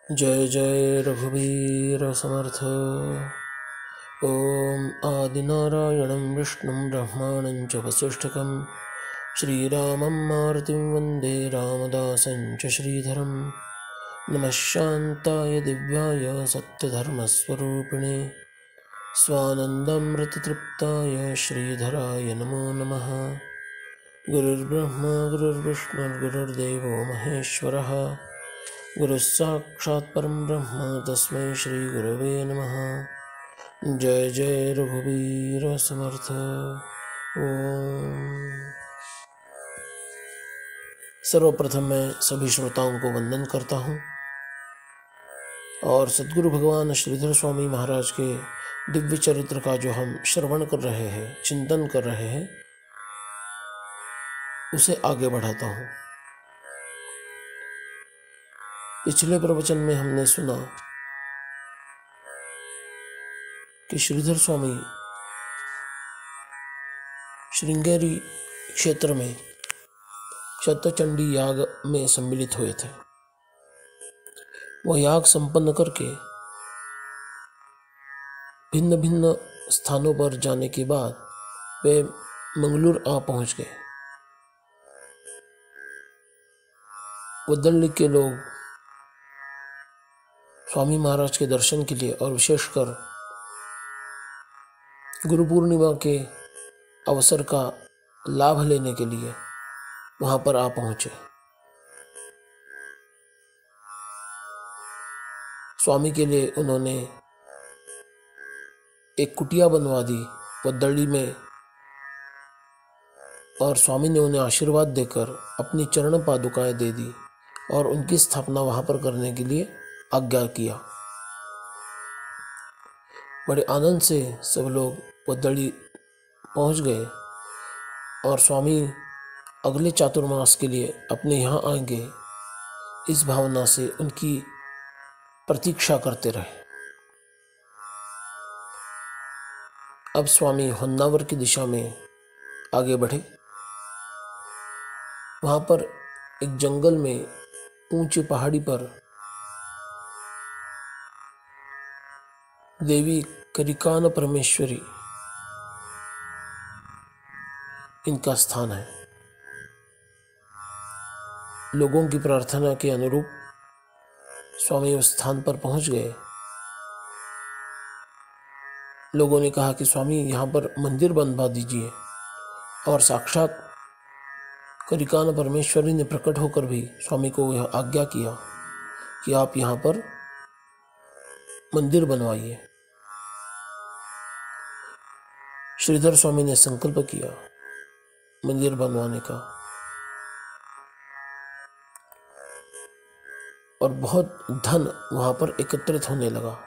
जय जय रघुवीर समर्थ। ओम आदिनारायणं विष्णुं ब्रह्माणं च वसिष्ठकं श्रीरामं मारुतिं वन्दे रामदासं च श्रीधरं। नमः शान्ताय दिव्याय सत्यधर्मस्वरूपिणे स्वानन्दमृततृप्ताय श्रीधराय नमो नमः। गुरुर्ब्रह्मा गुरुर्विष्णुर्गुरुर्देवो महेश्वरः गुरुः साक्षात् परं ब्रह्म तस्मै श्री गुरवे नमः। जय जय रघुवीर समर्थ। ओम। सर्वप्रथम मैं सभी श्रोताओं को वंदन करता हूँ और सद्गुरु भगवान श्रीधर स्वामी महाराज के दिव्य चरित्र का जो हम श्रवण कर रहे हैं, चिंतन कर रहे हैं, उसे आगे बढ़ाता हूँ। पिछले प्रवचन में हमने सुना कि श्रीधर स्वामी श्रृंगेरी क्षेत्र में शतचंडी याग में सम्मिलित हुए थे। वह याग संपन्न करके भिन्न भिन्न स्थानों पर जाने के बाद वे मंगलूर आ पहुंच गए। वदल्ली के लोग स्वामी महाराज के दर्शन के लिए और विशेषकर गुरु पूर्णिमा के अवसर का लाभ लेने के लिए वहां पर आ पहुंचे। स्वामी के लिए उन्होंने एक कुटिया बनवा दी वदल्ली में और स्वामी ने उन्हें आशीर्वाद देकर अपनी चरण पादुकाएं दे दी और उनकी स्थापना वहां पर करने के लिए आज्ञा किया। बड़े आनंद से सब लोग वदल्ली पहुंच गए और स्वामी अगले चातुर्मास के लिए अपने यहाँ आएंगे, इस भावना से उनकी प्रतीक्षा करते रहे। अब स्वामी होन्नावर की दिशा में आगे बढ़े। वहाँ पर एक जंगल में ऊंची पहाड़ी पर देवी करिकान परमेश्वरी इनका स्थान है। लोगों की प्रार्थना के अनुरूप स्वामी उस स्थान पर पहुंच गए। लोगों ने कहा कि स्वामी यहाँ पर मंदिर बनवा दीजिए और साक्षात करिकान परमेश्वरी ने प्रकट होकर भी स्वामी को यह आज्ञा किया कि आप यहाँ पर मंदिर बनवाइए। श्रीधर स्वामी ने संकल्प किया मंदिर बनवाने का और बहुत धन वहां पर एकत्रित होने लगा।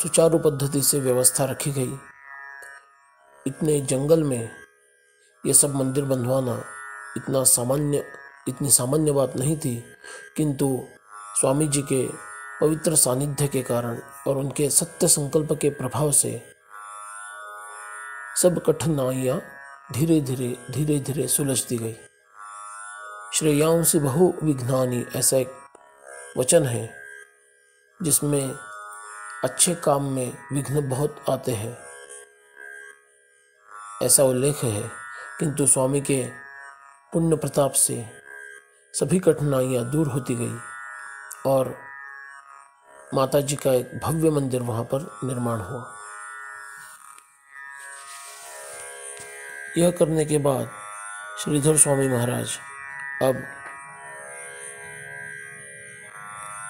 सुचारू पद्धति से व्यवस्था रखी गई। इतने जंगल में ये सब मंदिर बनवाना इतनी सामान्य बात नहीं थी, किंतु स्वामी जी के पवित्र सानिध्य के कारण और उनके सत्य संकल्प के प्रभाव से सब कठिनाइयां धीरे धीरे सुलझती गई। श्रेयांसि बहु विघ्नानि, ऐसा एक वचन है जिसमें अच्छे काम में विघ्न बहुत आते हैं, ऐसा उल्लेख है। किंतु स्वामी के पुण्य प्रताप से सभी कठिनाइयां दूर होती गई और माता जी का एक भव्य मंदिर वहां पर निर्माण हुआ। यह करने के बाद श्रीधर स्वामी महाराज अब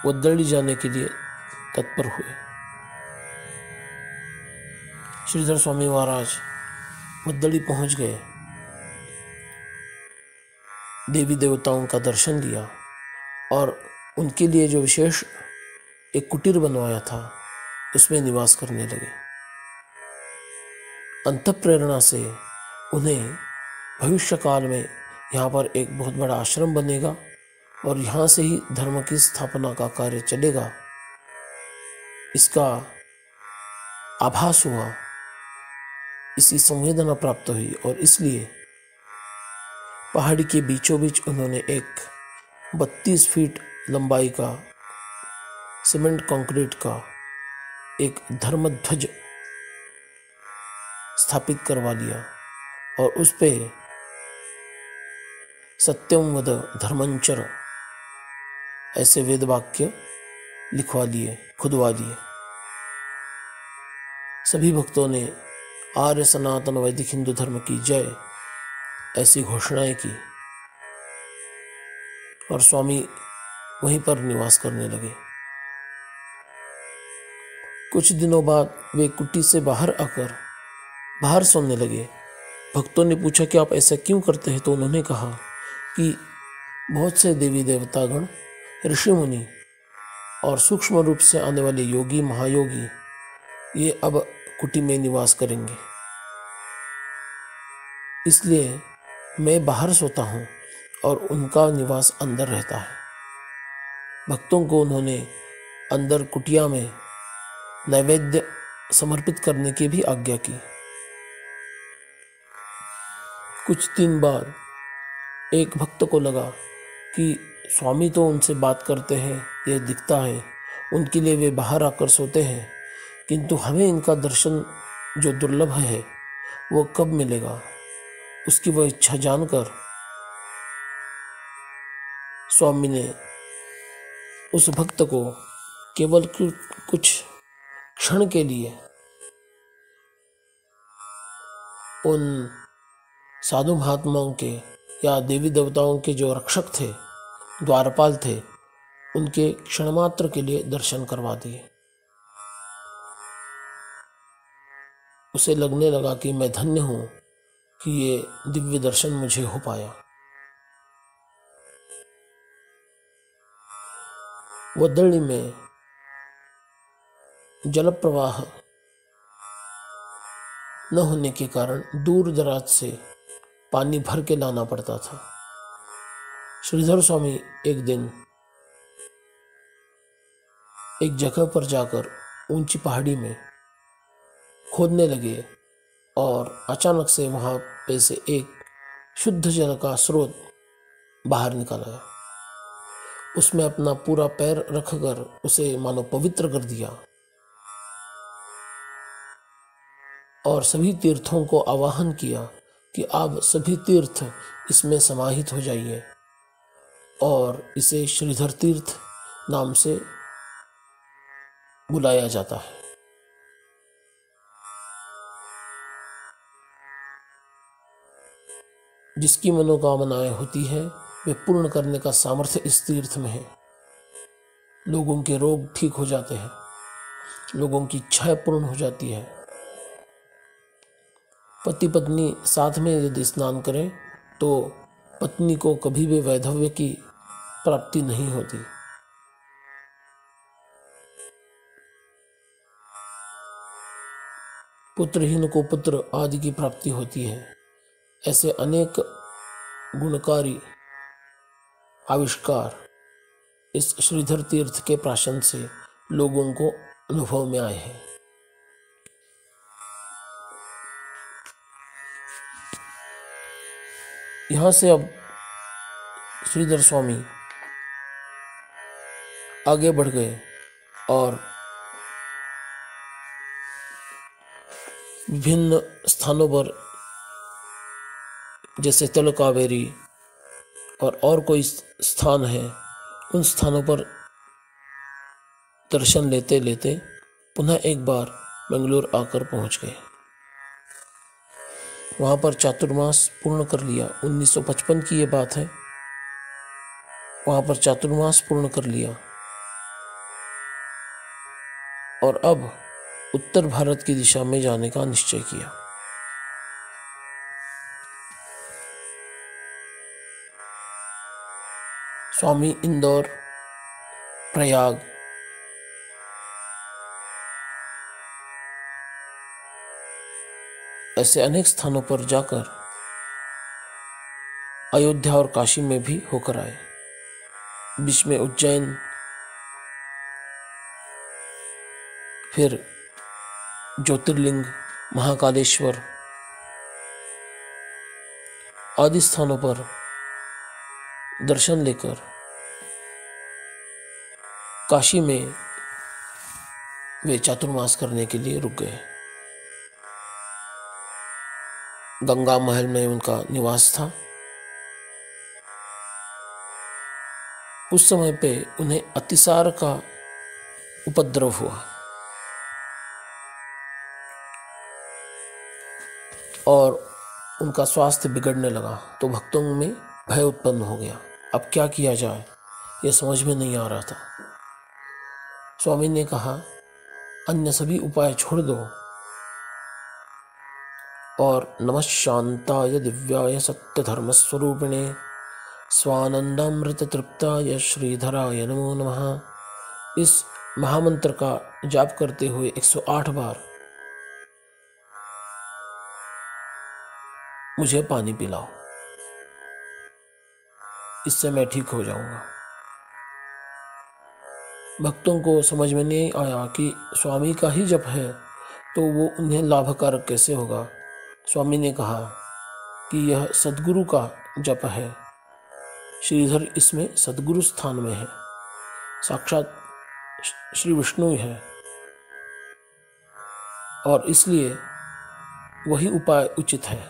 वदल्ली जाने के लिए तत्पर हुए। श्रीधर स्वामी महाराज वदल्ली पहुंच गए, देवी देवताओं का दर्शन लिया और उनके लिए जो विशेष एक कुटीर बनवाया था उसमें निवास करने लगे। अंतःप्रेरणा से उन्हें भविष्य काल में यहाँ पर एक बहुत बड़ा आश्रम बनेगा और यहाँ से ही धर्म की स्थापना का कार्य चलेगा, इसका आभास हुआ, इसी संवेदना प्राप्त हुई और इसलिए पहाड़ी के बीचों बीच उन्होंने एक 32 फीट लंबाई का सीमेंट कंक्रीट का एक धर्मध्वज स्थापित करवा लिया और उस पे सत्यम वद धर्मंचर ऐसे वेद वाक्य लिखवा लिए, खुदवा लिए। सभी भक्तों ने आर्य सनातन वैदिक हिंदू धर्म की जय ऐसी घोषणाएं की और स्वामी वहीं पर निवास करने लगे। कुछ दिनों बाद वे कुटी से बाहर आकर बाहर सोने लगे। भक्तों ने पूछा कि आप ऐसा क्यों करते हैं, तो उन्होंने कहा कि बहुत से देवी देवतागण, ऋषि मुनि और सूक्ष्म रूप से आने वाले योगी महायोगी ये अब कुटी में निवास करेंगे, इसलिए मैं बाहर सोता हूँ और उनका निवास अंदर रहता है। भक्तों को उन्होंने अंदर कुटिया में नैवेद्य समर्पित करने की भी आज्ञा की। कुछ दिन बाद एक भक्त को लगा कि स्वामी तो उनसे बात करते हैं, ये दिखता है, उनके लिए वे बाहर आकर सोते हैं, किंतु हमें इनका दर्शन जो दुर्लभ है वो कब मिलेगा। उसकी वह इच्छा जानकर स्वामी ने उस भक्त को केवल कुछ क्षण के लिए उन साधु महात्माओं के या देवी देवताओं के जो रक्षक थे, द्वारपाल थे, उनके क्षण मात्र के लिए दर्शन करवा दिए। उसे लगने लगा कि मैं धन्य हूँ कि ये दिव्य दर्शन मुझे हो पाया। वदली में जल प्रवाह न होने के कारण दूर दराज से पानी भर के लाना पड़ता था। श्रीधर स्वामी एक दिन एक जगह पर जाकर ऊंची पहाड़ी में खोदने लगे और अचानक से वहां पे से एक शुद्ध जल का स्रोत बाहर निकल आया। उसमें अपना पूरा पैर रखकर उसे मानो पवित्र कर दिया और सभी तीर्थों को आवाहन किया कि आप सभी तीर्थ इसमें समाहित हो जाइए, और इसे श्रीधर तीर्थ नाम से बुलाया जाता है। जिसकी मनोकामनाएं होती है वे पूर्ण करने का सामर्थ्य इस तीर्थ में है। लोगों के रोग ठीक हो जाते हैं, लोगों की इच्छाएं पूर्ण हो जाती है। पति पत्नी साथ में यदि स्नान करें तो पत्नी को कभी भी वैधव्य की प्राप्ति नहीं होती। पुत्रहीन को पुत्र आदि की प्राप्ति होती है। ऐसे अनेक गुणकारी आविष्कार इस श्रीधर तीर्थ के प्राशन से लोगों को अनुभव में आए हैं। यहाँ से अब श्रीधर स्वामी आगे बढ़ गए और विभिन्न स्थानों पर जैसे तलकावेरी और कोई स्थान है, उन स्थानों पर दर्शन लेते लेते पुनः एक बार बेंगलुरु आकर पहुंच गए। वहाँ पर चातुर्मास पूर्ण कर लिया। 1955 की ये बात है। वहाँ पर चातुर्मास पूर्ण कर लिया और अब उत्तर भारत की दिशा में जाने का निश्चय किया। स्वामी इंदौर, प्रयाग, ऐसे अनेक स्थानों पर जाकर अयोध्या और काशी में भी होकर आए। बीच में उज्जैन, फिर ज्योतिर्लिंग, महाकालेश्वर आदि स्थानों पर दर्शन लेकर काशी में वे चातुर्मास करने के लिए रुक गए। गंगा महल में उनका निवास था। उस समय पे उन्हें अतिसार का उपद्रव हुआ और उनका स्वास्थ्य बिगड़ने लगा, तो भक्तों में भय उत्पन्न हो गया। अब क्या किया जाए, ये समझ में नहीं आ रहा था। स्वामी ने कहा, अन्य सभी उपाय छोड़ दो और नमः शांताय दिव्याय सत्य धर्म स्वरूपिणे स्वानंदामृत तृप्ताय श्रीधराय नमो नमः इस महामंत्र का जाप करते हुए 108 बार मुझे पानी पिलाओ, इससे मैं ठीक हो जाऊंगा। भक्तों को समझ में नहीं आया कि स्वामी का ही जप है तो वो उन्हें लाभकारक कैसे होगा। स्वामी ने कहा कि यह सद्गुरु का जप है, श्रीधर इसमें सद्गुरु स्थान में है, साक्षात श्री विष्णु है और इसलिए वही उपाय उचित है।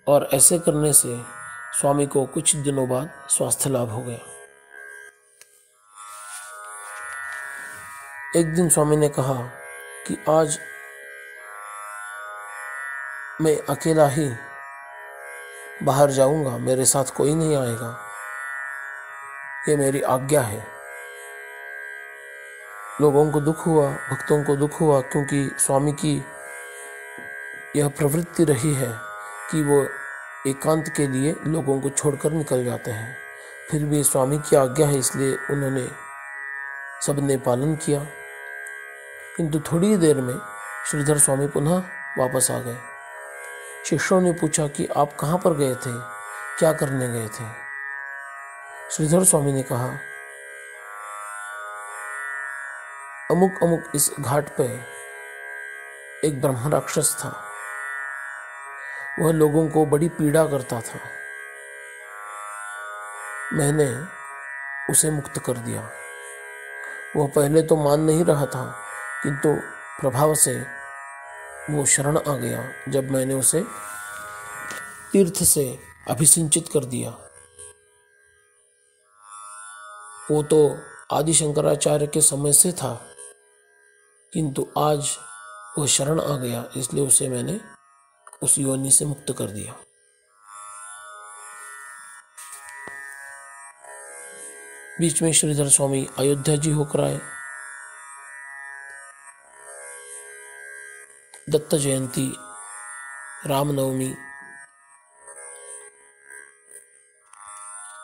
और ऐसे करने से स्वामी को कुछ दिनों बाद स्वास्थ्य लाभ हो गया। एक दिन स्वामी ने कहा कि आज मैं अकेला ही बाहर जाऊंगा, मेरे साथ कोई नहीं आएगा, ये मेरी आज्ञा है। लोगों को दुख हुआ, भक्तों को दुख हुआ, क्योंकि स्वामी की यह प्रवृत्ति रही है कि वो एकांत के लिए लोगों को छोड़कर निकल जाते हैं। फिर भी स्वामी की आज्ञा है, इसलिए उन्होंने सबने पालन किया। किंतु थोड़ी देर में श्रीधर स्वामी पुनः वापस आ गए। शिष्यों ने पूछा कि आप कहाँ पर गए थे, क्या करने गए थे। श्रीधर स्वामी ने कहा, अमुक अमुक इस घाट पे एक ब्रह्म राक्षस था, वह लोगों को बड़ी पीड़ा करता था, मैंने उसे मुक्त कर दिया। वह पहले तो मान नहीं रहा था, किंतु प्रभाव से वो शरण आ गया जब मैंने उसे तीर्थ से अभिसिंचित कर दिया। वो तो आदि शंकराचार्य के समय से था, किंतु आज वो शरण आ गया, इसलिए उसे मैंने उस योनि से मुक्त कर दिया। बीच में श्रीधर स्वामी अयोध्या जी होकर आए। दत्त जयंती, रामनवमी,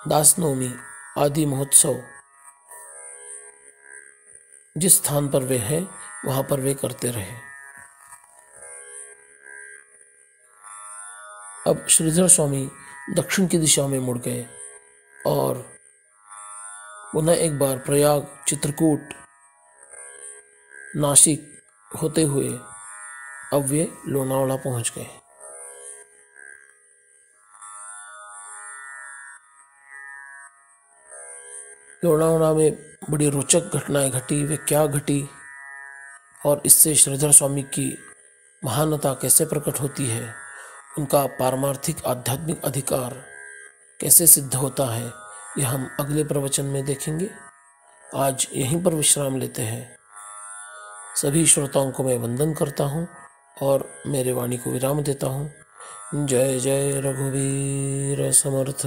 दासनवमी आदि महोत्सव जिस स्थान पर वे हैं वहां पर वे करते रहे। अब श्रीधर स्वामी दक्षिण की दिशा में मुड़ गए और पुनः एक बार प्रयाग, चित्रकूट, नासिक होते हुए अब वे लोनावाला पहुंच गए। लोनावाला में बड़ी रोचक घटनाएं घटी। वे क्या घटी और इससे श्रीधर स्वामी की महानता कैसे प्रकट होती है, उनका पारमार्थिक आध्यात्मिक अधिकार कैसे सिद्ध होता है, यह हम अगले प्रवचन में देखेंगे। आज यहीं पर विश्राम लेते हैं। सभी श्रोताओं को मैं वंदन करता हूँ और मेरे वाणी को विराम देता हूँ। जय जय रघुवीर समर्थ।